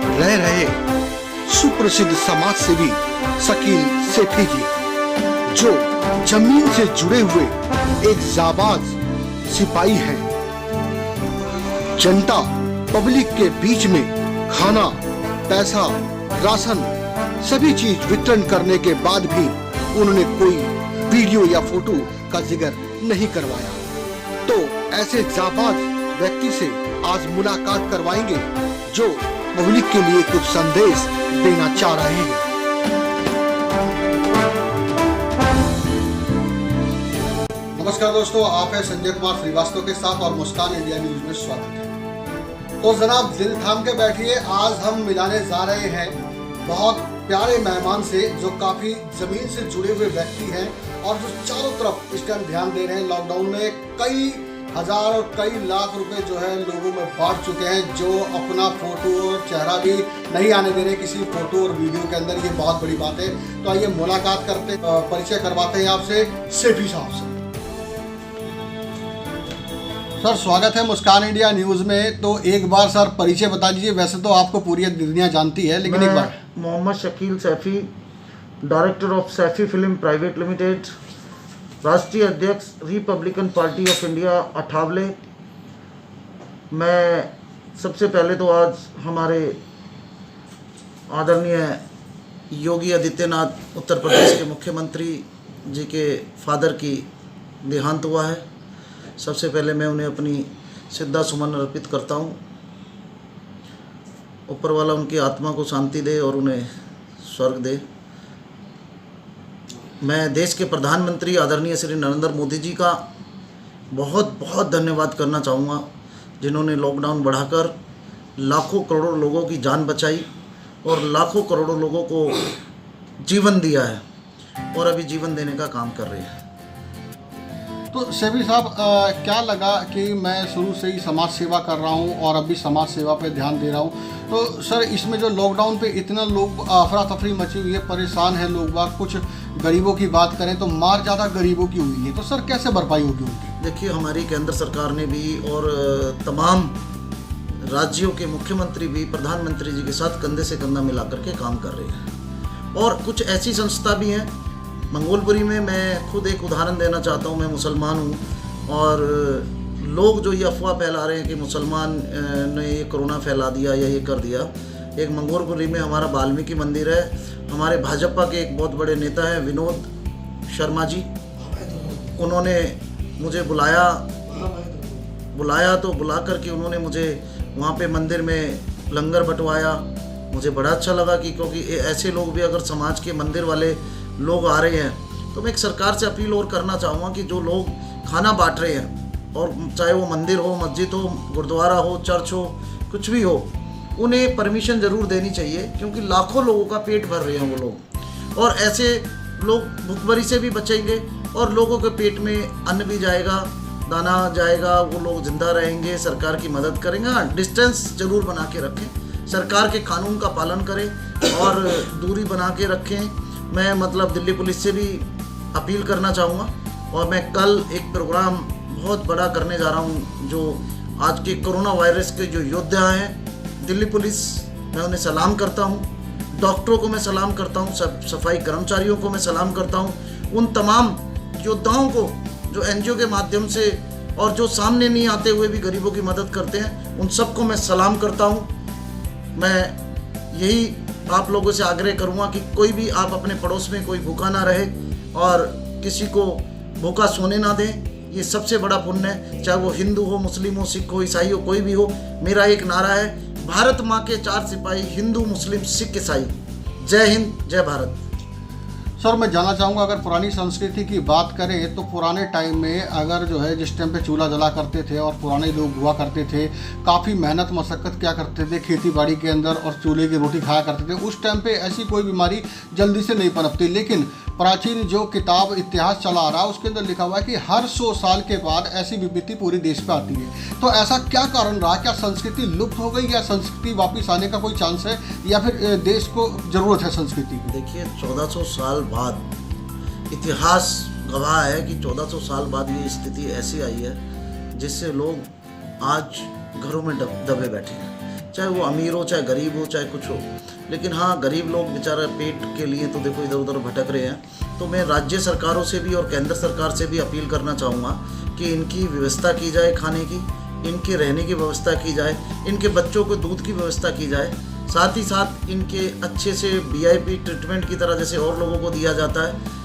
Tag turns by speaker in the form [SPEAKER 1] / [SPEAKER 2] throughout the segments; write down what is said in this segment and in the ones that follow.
[SPEAKER 1] रह रहे सुप्रसिद्ध समाज सेवी शकील सेठी जी, जो जमीन से जुड़े हुए एक जाबाज सिपाही हैं। जनता पब्लिक के बीच में खाना, पैसा, राशन सभी चीज वितरण करने के बाद भी उन्होंने कोई वीडियो या फोटो का जिक्र नहीं करवाया। तो ऐसे जाबाज व्यक्ति से आज मुलाकात करवाएंगे जो पब्लिक के लिए कुछ संदेश देना चाह रहे हैं। नमस्कार दोस्तों, आप हैं संजय कुमार श्रीवास्तव के साथ और मुस्कान इंडिया न्यूज में स्वागत है। तो जनाब दिल थाम के बैठिए, आज हम मिलाने जा रहे हैं बहुत प्यारे मेहमान से जो काफी जमीन से जुड़े हुए व्यक्ति हैं और जो चारों तरफ इस टाइम ध्यान दे रहे हैं। लॉकडाउन में कई हजार और कई लाख रुपए जो है लोगों में बांट चुके हैं, जो अपना फोटो और चेहरा भी नहीं आने दे रहे किसी फोटो और वीडियो के अंदर। ये बहुत बड़ी बात है। तो आइए मुलाकात करते, परिचय करवाते हैं आपसे सेठी साहब से। सर स्वागत है मुस्कान इंडिया न्यूज़ में। तो एक बार सर परिचय बता दीजिए। वैसे तो आपको पूरी दुनिया जानती है, लेकिन एक बार।
[SPEAKER 2] Mohammad Shakeel Saifi, director of Saifi film private limited, राष्ट्रीय अध्यक्ष republican party of India Athawale. मैं सबसे पहले तो आज हमारे आदरणीय योगी आदित्यनाथ उत्तर प्रदेश के मुख्यमंत्री जी के फादर की देहांत हुआ है। सबसे पहले मैं उन्हें अपनी श्रद्धा सुमन अर्पित करता हूँ। ऊपर वाला उनकी आत्मा को शांति दे और उन्हें स्वर्ग दे। मैं देश के प्रधानमंत्री आदरणीय श्री नरेंद्र मोदी जी का बहुत बहुत धन्यवाद करना चाहूँगा, जिन्होंने लॉकडाउन बढ़ाकर लाखों करोड़ों लोगों की जान बचाई और लाखों करोड़ों लोगों को जीवन दिया है और अभी जीवन देने का काम कर रहे हैं।
[SPEAKER 1] तो सेठी साहब, क्या लगा कि मैं शुरू से ही समाज सेवा कर रहा हूं और अभी समाज सेवा पे ध्यान दे रहा हूं। तो सर इसमें जो लॉकडाउन पे इतना लोग अफरा तफरी मची हुई है, परेशान है लोग बाग। कुछ गरीबों की बात करें तो मार ज़्यादा गरीबों की हुई है, तो सर कैसे भरपाई होगी उनकी?
[SPEAKER 2] देखिए, हमारी केंद्र सरकार ने भी और तमाम राज्यों के मुख्यमंत्री भी प्रधानमंत्री जी के साथ कंधे से कंधा मिला करके काम कर रहे हैं। और कुछ ऐसी संस्था भी हैं मंगोलपुरी में। मैं खुद एक उदाहरण देना चाहता हूँ। मैं मुसलमान हूँ और लोग जो ये अफवाह फैला रहे हैं कि मुसलमान ने ये कोरोना फैला दिया या ये कर दिया। एक मंगोलपुरी में हमारा वाल्मीकि मंदिर है। हमारे भाजपा के एक बहुत बड़े नेता हैं विनोद शर्मा जी, उन्होंने मुझे बुलाया तो बुला करके उन्होंने मुझे वहाँ पे मंदिर में लंगर बंटवाया। मुझे बड़ा अच्छा लगा कि क्योंकि ऐसे लोग भी अगर समाज के मंदिर वाले लोग आ रहे हैं तो मैं एक सरकार से अपील और करना चाहूँगा कि जो लोग खाना बांट रहे हैं, और चाहे वो मंदिर हो, मस्जिद हो, गुरुद्वारा हो, चर्च हो, कुछ भी हो, उन्हें परमिशन ज़रूर देनी चाहिए, क्योंकि लाखों लोगों का पेट भर रहे हैं वो लोग। और ऐसे लोग भुखमरी से भी बचेंगे और लोगों के पेट में अन्न भी जाएगा, दाना जाएगा, वो लोग जिंदा रहेंगे, सरकार की मदद करेंगे। हाँ, डिस्टेंस ज़रूर बना के रखें, सरकार के कानून का पालन करें और दूरी बना के रखें। मैं दिल्ली पुलिस से भी अपील करना चाहूँगा। और मैं कल एक प्रोग्राम बहुत बड़ा करने जा रहा हूँ, जो आज के कोरोना वायरस के जो योद्धा हैं, दिल्ली पुलिस, मैं उन्हें सलाम करता हूँ। डॉक्टरों को मैं सलाम करता हूँ, सफाई कर्मचारियों को मैं सलाम करता हूँ। उन तमाम योद्धाओं को जो एनजीओ के माध्यम से और जो सामने नहीं आते हुए भी गरीबों की मदद करते हैं, उन सबको मैं सलाम करता हूँ। मैं यही आप लोगों से आग्रह करूँगा कि कोई भी आप अपने पड़ोस में कोई भूखा ना रहे और किसी को भूखा सोने ना दें। ये सबसे बड़ा पुण्य है, चाहे वो हिंदू हो, मुस्लिम हो, सिख हो, ईसाई हो, कोई भी हो। मेरा एक नारा है, भारत माँ के चार सिपाही, हिंदू, मुस्लिम, सिख, ईसाई। जय हिंद, जय भारत।
[SPEAKER 1] सर मैं जानना चाहूँगा, अगर पुरानी संस्कृति की बात करें तो पुराने टाइम में अगर जो है जिस टाइम पे चूल्हा जला करते थे और पुराने लोग हुआ करते थे, काफ़ी मेहनत मशक्क़त क्या करते थे खेती बाड़ी के अंदर और चूल्हे की रोटी खाया करते थे। उस टाइम पे ऐसी कोई बीमारी जल्दी से नहीं पनपती। लेकिन प्राचीन जो किताब इतिहास चला आ रहा है उसके अंदर लिखा हुआ है कि हर 100 साल के बाद ऐसी विपत्ति पूरे देश पे आती है। तो ऐसा क्या कारण रहा? क्या संस्कृति लुप्त हो गई या संस्कृति वापस आने का कोई चांस है, या फिर देश को ज़रूरत है संस्कृति की?
[SPEAKER 2] देखिए, 1400 साल बाद इतिहास गवाह है कि 1400 साल बाद ये स्थिति ऐसी आई है जिससे लोग आज घरों में दबे बैठे हैं। चाहे वो अमीर हो, चाहे गरीब हो, चाहे कुछ हो। लेकिन हाँ, गरीब लोग बेचारा पेट के लिए तो देखो इधर उधर भटक रहे हैं। तो मैं राज्य सरकारों से भी और केंद्र सरकार से भी अपील करना चाहूँगा कि इनकी व्यवस्था की जाए, खाने की, इनके रहने की व्यवस्था की जाए, इनके बच्चों को दूध की व्यवस्था की जाए, साथ ही साथ इनके अच्छे से VIP ट्रीटमेंट की तरह जैसे और लोगों को दिया जाता है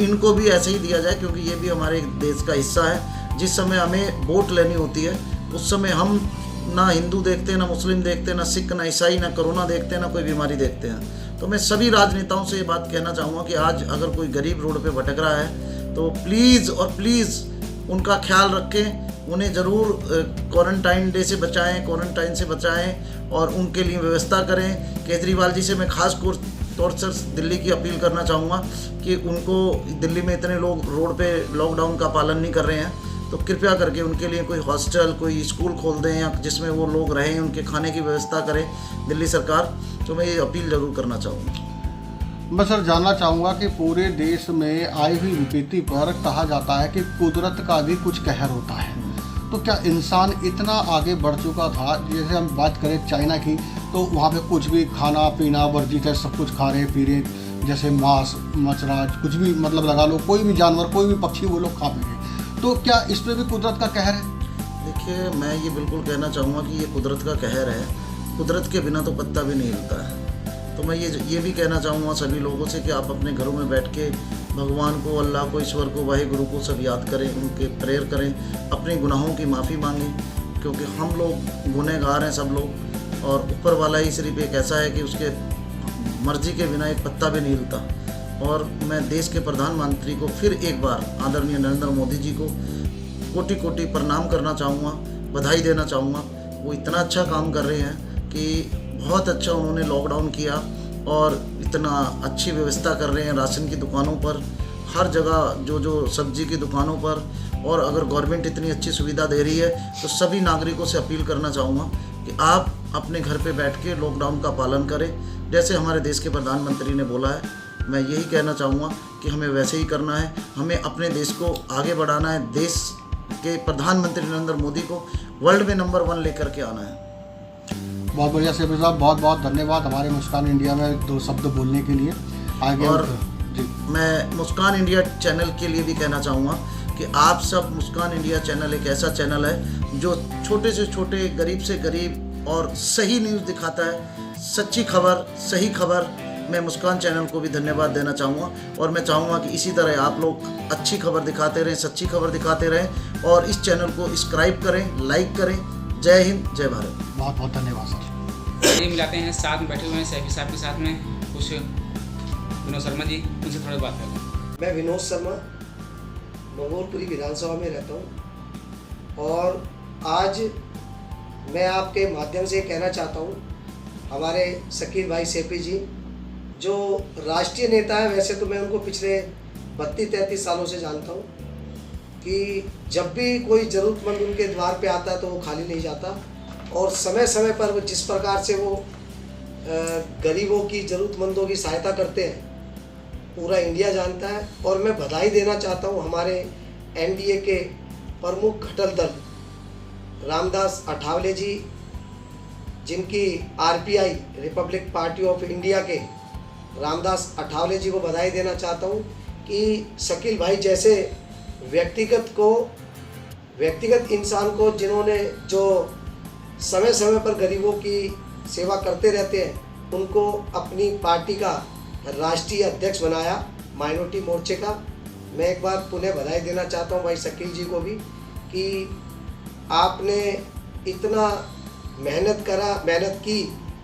[SPEAKER 2] इनको भी ऐसे ही दिया जाए, क्योंकि ये भी हमारे देश का हिस्सा है। जिस समय हमें वोट लेनी होती है उस समय हम ना हिंदू देखते हैं, ना मुस्लिम देखते हैं, ना सिख, ना ईसाई, ना कोरोना देखते हैं, ना कोई बीमारी देखते हैं। तो मैं सभी राजनेताओं से ये बात कहना चाहूँगा कि आज अगर कोई गरीब रोड पे भटक रहा है तो प्लीज़ और प्लीज़ उनका ख्याल रखें, उन्हें ज़रूर क्वारंटाइन डे से बचाएं, क्वारंटाइन से बचाएं और उनके लिए व्यवस्था करें। केजरीवाल जी से मैं खास तौर से दिल्ली की अपील करना चाहूँगा कि उनको, दिल्ली में इतने लोग रोड पे लॉकडाउन का पालन नहीं कर रहे हैं, तो कृपया करके उनके लिए कोई हॉस्टल, कोई स्कूल खोल दें या जिसमें वो लोग रहें, उनके खाने की व्यवस्था करें दिल्ली सरकार। तो मैं ये अपील ज़रूर करना चाहूँगा।
[SPEAKER 1] मैं सर जानना चाहूँगा कि पूरे देश में आई हुई विपत्ति पर कहा जाता है कि कुदरत का भी कुछ कहर होता है, तो क्या इंसान इतना आगे बढ़ चुका था? जैसे हम बात करें चाइना की, तो वहाँ पे कुछ भी खाना पीना वर्जित है, सब कुछ खा रहे पी रहे, जैसे मांस मछरा कुछ भी मतलब लगा लो, कोई भी जानवर, कोई भी पक्षी वो लोग खा पी रहे। तो क्या इस पर भी कुदरत का कहर है?
[SPEAKER 2] देखिए, मैं ये बिल्कुल कहना चाहूँगा कि ये कुदरत का कहर है। कुदरत के बिना तो पत्ता भी नहीं हिलता है। तो मैं ये भी कहना चाहूँगा सभी लोगों से कि आप अपने घरों में बैठ के भगवान को, अल्लाह को, ईश्वर को, वाहिगुरु को सब याद करें, उनके प्रेयर करें, अपने गुनाहों की माफ़ी मांगें, क्योंकि हम लोग गुनहगार हैं सब लोग, और ऊपर वाला ही सिर्फ एक ऐसा है कि उसके मर्जी के बिना एक पत्ता भी नहीं हिलता। और मैं देश के प्रधानमंत्री को फिर एक बार, आदरणीय नरेंद्र मोदी जी को कोटि कोटि प्रणाम करना चाहूँगा, बधाई देना चाहूँगा। वो इतना अच्छा काम कर रहे हैं कि बहुत अच्छा उन्होंने लॉकडाउन किया और इतना अच्छी व्यवस्था कर रहे हैं राशन की दुकानों पर, हर जगह जो सब्जी की दुकानों पर। और अगर गवर्नमेंट इतनी अच्छी सुविधा दे रही है तो सभी नागरिकों से अपील करना चाहूँगा कि आप अपने घर पे बैठ के लॉकडाउन का पालन करें, जैसे हमारे देश के प्रधानमंत्री ने बोला है। मैं यही कहना चाहूँगा कि हमें वैसे ही करना है, हमें अपने देश को आगे बढ़ाना है, देश के प्रधानमंत्री नरेंद्र मोदी को वर्ल्ड में नंबर 1 लेकर के आना है।
[SPEAKER 1] बहुत बढ़िया सेपी साहब, बहुत बहुत धन्यवाद हमारे मुस्कान इंडिया में 2 शब्द बोलने के लिए। आगे
[SPEAKER 2] और
[SPEAKER 1] जी,
[SPEAKER 2] मैं मुस्कान इंडिया चैनल के लिए भी कहना चाहूँगा कि आप सब, मुस्कान इंडिया चैनल एक ऐसा चैनल है जो छोटे से छोटे, गरीब से गरीब और सही न्यूज़ दिखाता है, सच्ची खबर, सही खबर। मैं मुस्कान चैनल को भी धन्यवाद देना चाहूँगा और मैं चाहूँगा कि इसी तरह आप लोग अच्छी खबर दिखाते रहें, सच्ची खबर दिखाते रहें और इस चैनल को सब्सक्राइब करें, लाइक करें। जय हिंद, जय भारत।
[SPEAKER 1] बहुत बहुत धन्यवाद सर।
[SPEAKER 3] ये मिलाते हैं, साथ में बैठे हुए हैं सैफी साहब के साथ में कुछ विनोद शर्मा जी, उनसे थोड़ी बात करते हैं।
[SPEAKER 4] मैं विनोद शर्मा मंगोलपुरी विधानसभा में रहता हूँ और आज मैं आपके माध्यम से कहना चाहता हूँ, हमारे शकील भाई सेपी जी जो राष्ट्रीय नेता है, वैसे तो मैं उनको पिछले 32-33 सालों से जानता हूँ कि जब भी कोई ज़रूरतमंद उनके द्वार पे आता है तो वो खाली नहीं जाता और समय समय पर वो जिस प्रकार से वो गरीबों की, ज़रूरतमंदों की सहायता करते हैं, पूरा इंडिया जानता है। और मैं बधाई देना चाहता हूँ हमारे NDA के प्रमुख घटक दल रामदास अठावले जी, जिनकी RPI Republic party of India के रामदास अठावले जी को बधाई देना चाहता हूँ कि शकील भाई जैसे व्यक्तिगत इंसान को, जिन्होंने जो समय समय पर गरीबों की सेवा करते रहते हैं, उनको अपनी पार्टी का राष्ट्रीय अध्यक्ष बनाया माइनॉरिटी मोर्चे का। मैं एक बार पुनः बधाई देना चाहता हूं भाई शकील जी को भी कि आपने इतना मेहनत की,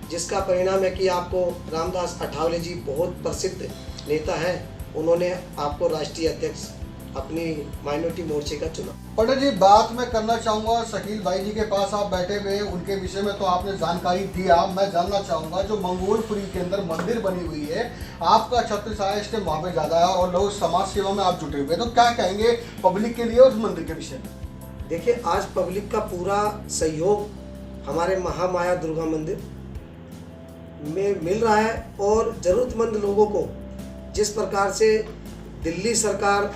[SPEAKER 4] जिसका परिणाम है कि आपको रामदास अठावले जी बहुत प्रसिद्ध नेता हैं, उन्होंने आपको राष्ट्रीय अध्यक्ष अपनी माइनॉरिटी मोर्चे का चुना।
[SPEAKER 1] पंडित जी, बात मैं करना चाहूँगा शकील भाई जी के पास आप बैठे हुए, उनके विषय में तो आपने जानकारी दिया। मैं जानना चाहूँगा जो मंगोलपुरी के अंदर मंदिर बनी हुई है, आपका छत्तीसगढ़ स्टेट वहाँ पे ज़्यादा है और लोग समाज सेवा में आप जुटे हुए, तो क्या कहेंगे पब्लिक के लिए उस मंदिर के विषय में?
[SPEAKER 4] देखिए, आज पब्लिक का पूरा सहयोग हमारे महामाया दुर्गा मंदिर में मिल रहा है और ज़रूरतमंद लोगों को जिस प्रकार से दिल्ली सरकार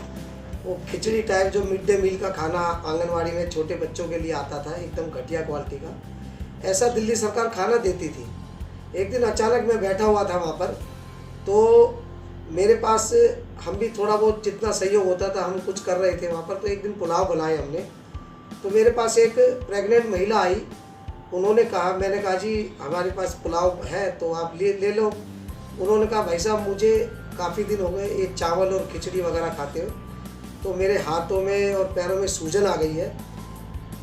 [SPEAKER 4] वो खिचड़ी टाइप जो मिड डे मील का खाना आंगनवाड़ी में छोटे बच्चों के लिए आता था, एकदम घटिया क्वालिटी का, ऐसा दिल्ली सरकार खाना देती थी। एक दिन अचानक मैं बैठा हुआ था वहाँ पर, तो मेरे पास हम भी थोड़ा बहुत जितना सहयोग होता था हम कुछ कर रहे थे वहाँ पर। तो एक दिन पुलाव बनाए हमने, तो मेरे पास एक प्रेग्नेंट महिला आई। उन्होंने कहा, मैंने कहा जी हमारे पास पुलाव है तो आप ले लो। उन्होंने कहा भाई साहब मुझे काफ़ी दिन हो गए ये चावल और खिचड़ी वगैरह खाते हुए, तो मेरे हाथों में और पैरों में सूजन आ गई है।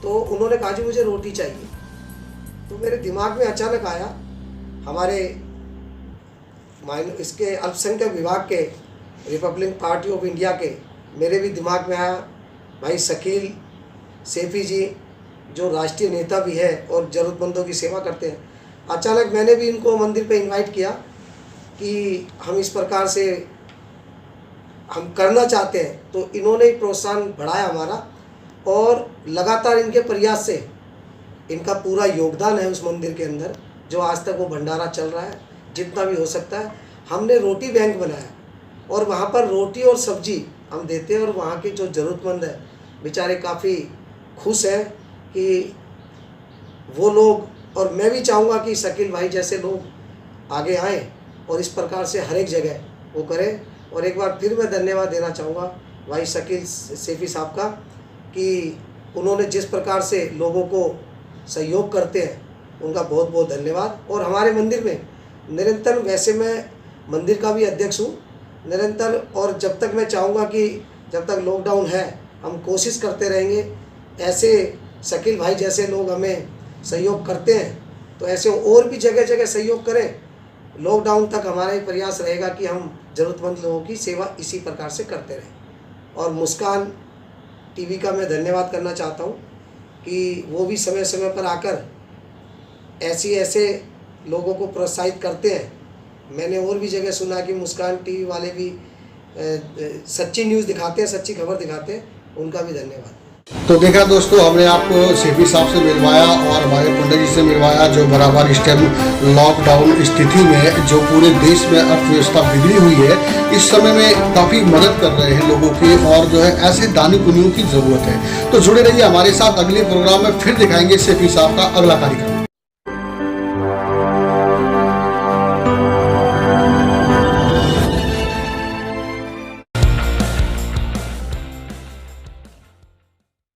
[SPEAKER 4] तो उन्होंने कहा जी मुझे रोटी चाहिए। तो मेरे दिमाग में अचानक आया, हमारे इसके अल्पसंख्यक विभाग के रिपब्लिक पार्टी ऑफ इंडिया के मेरे भी दिमाग में आया भाई शकील सैफी जी जो राष्ट्रीय नेता भी है और ज़रूरतमंदों की सेवा करते हैं। अचानक मैंने भी इनको मंदिर पे इनवाइट किया कि हम इस प्रकार से हम करना चाहते हैं। तो इन्होंने ही प्रोत्साहन बढ़ाया हमारा, और लगातार इनके प्रयास से इनका पूरा योगदान है उस मंदिर के अंदर, जो आज तक वो भंडारा चल रहा है जितना भी हो सकता है। हमने रोटी बैंक बनाया और वहाँ पर रोटी और सब्जी हम देते हैं, और वहाँ के जो ज़रूरतमंद है बेचारे काफ़ी खुश हैं कि वो लोग, और मैं भी चाहूँगा कि शकील भाई जैसे लोग आगे आएँ और इस प्रकार से हर एक जगह वो करें। और एक बार फिर मैं धन्यवाद देना चाहूँगा भाई शकील सैफी साहब का कि उन्होंने जिस प्रकार से लोगों को सहयोग करते हैं, उनका बहुत बहुत धन्यवाद। और हमारे मंदिर में निरंतर, वैसे मैं मंदिर का भी अध्यक्ष हूँ निरंतर, और जब तक मैं चाहूँगा कि जब तक लॉकडाउन है हम कोशिश करते रहेंगे। ऐसे शकील भाई जैसे लोग हमें सहयोग करते हैं तो ऐसे और भी जगह जगह सहयोग करें। लॉकडाउन तक हमारा ये प्रयास रहेगा कि हम ज़रूरतमंद लोगों की सेवा इसी प्रकार से करते रहें। और मुस्कान टीवी का मैं धन्यवाद करना चाहता हूँ कि वो भी समय समय पर आकर ऐसे लोगों को प्रोत्साहित करते हैं। मैंने और भी जगह सुना कि मुस्कान टीवी वाले भी सच्ची न्यूज़ दिखाते हैं, सच्ची खबर दिखाते हैं, उनका भी धन्यवाद।
[SPEAKER 1] तो देखा दोस्तों, हमने आपको सैफी साहब से मिलवाया और हमारे पंडित जी से मिलवाया, जो बराबर इस टाइम लॉकडाउन स्थिति में जो पूरे देश में अर्थव्यवस्था बिगड़ी हुई है, इस समय में काफ़ी मदद कर रहे हैं लोगों की, और जो है ऐसे दानी पुनियों की ज़रूरत है। तो जुड़े रहिए हमारे साथ, अगले प्रोग्राम में फिर दिखाएंगे सैफी साहब का अगला कार्यक्रम।